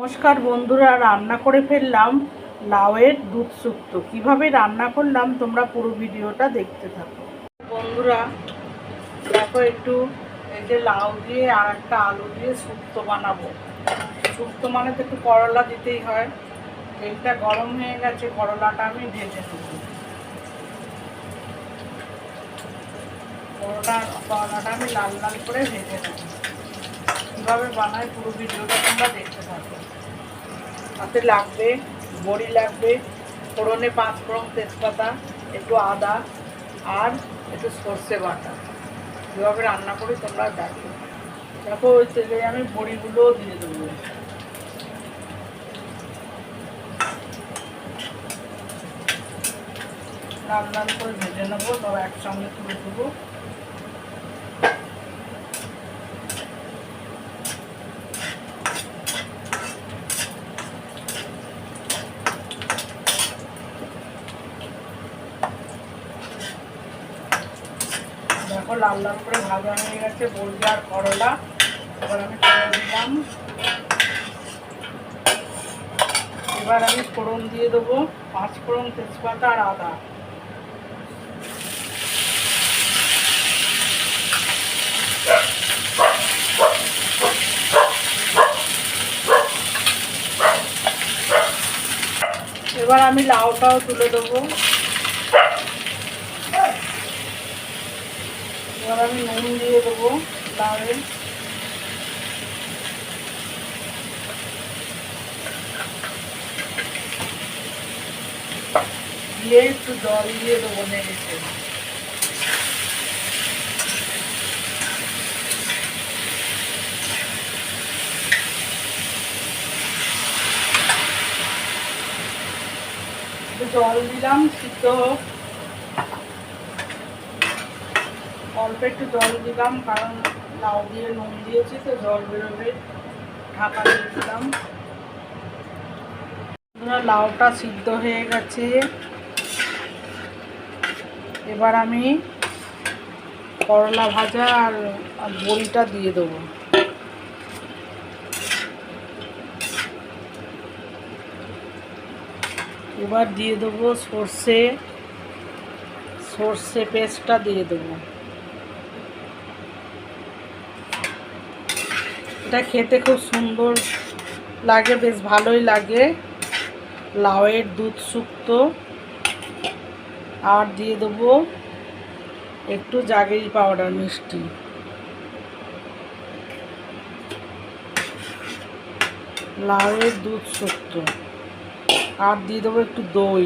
নমস্কার বন্ধুরা, রান্না করে ফেললাম লাউয়ের দুধ শুক্তো। কিভাবে রান্না করলাম তোমরা পুরো ভিডিওটা দেখতে থাকো। বন্ধুরা দেখো, একটু এই যে লাউ দিয়ে আর একটা আলু দিয়ে শুক্তো বানাবো। শুক্তো মানে তো একটু করলা দিতেই হয়। তেলটা গরম হয়ে গেছে, করলাটা আমি ভেজে নেবো। করলাটা আমি লাল লাল করে ভেজে নেবো। কীভাবে বানাই পুরো ভিডিওটা তোমরা দেখতে থাকো। তাতে লাগবে বড়ি, লাগবে ফোড়নে 5 ফোড়ন, তেজপাতা, একটু আদা আর একটু সর্ষে বাটা। কীভাবে রান্না করি তোমরা দেখো। দেখো ওই তেলে আমি বড়িগুলোও দিয়ে দেবো। লাল লাল করে ভেজে নেবো, তবে একসঙ্গে তুলে দেবো। দেখো লাল লাল করে ভাজা হয়ে গেছে বড়ি আর করলা। এবার আমি তুলে দিলাম। এবার আমি ফোড়ন দিয়ে দেবো 5 ফোড়ন, তেজপাতা আর আদা। এবার আমি লাউটাও তুলে দেবো। এবার আমি নুন দিয়ে দেবো লাউয়ে। দিয়ে একটু জল দিয়ে দেবো নেড়েছে। জল দিলাম, সিদ্ধ হোক। অল্প একটু জল দিলাম, কারণ লাউ দিয়ে নুন দিয়েছি তো জল বেরোবে। ঢাকা দিয়ে দিলাম। লাউটা সিদ্ধ হয়ে গেছে। এবার আমি করলা ভাজা আর বড়িটা দিয়ে দেবো। এবার দিয়ে দেবো সর্ষে পেস্টটা দিয়ে দেবো। এটা খেতে খুব সুন্দর লাগে, বেশ ভালোই লাগে লাউয়ের দুধ শুক্তো। আর দিয়ে দেবো একটু জাগেরি পাউডার, মিষ্টি। লাউয়ের দুধ শুক্তো। আর দিয়ে দেবো একটু দই,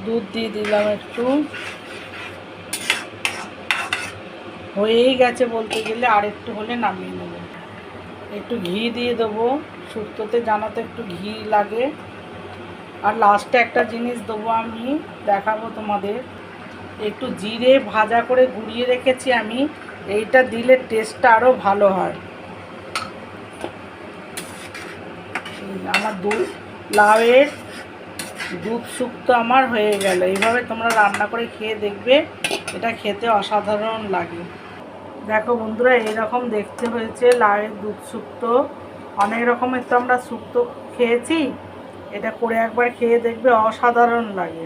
দুধ দিয়ে দিলাম একটু। হয়েই গেছে বলতে গেলে, আর একটু হলে নামিয়ে নেব। একটু ঘি দিয়ে দেবো, শুক্তোতে জানাতে একটু ঘি লাগে। আর লাস্টে একটা জিনিস দেবো, আমি দেখাবো তোমাদের। একটু জিরে ভাজা করে গুঁড়িয়ে রেখেছি আমি, এইটা দিলে টেস্টটা আরও ভালো হয়। আমার লাউয়ের দুধ শুক্তো আমার হয়ে গেল। এইভাবে তোমরা রান্না করে খেয়ে দেখবে, এটা খেতে অসাধারণ লাগে। দেখো বন্ধুরা, এইরকম দেখতে হয়েছে লাউয়ের দুধ শুক্তো। অনেক রকমের তো আমরা শুক্তো খেয়েছি, এটা করে একবার খেয়ে দেখবে, অসাধারণ লাগে।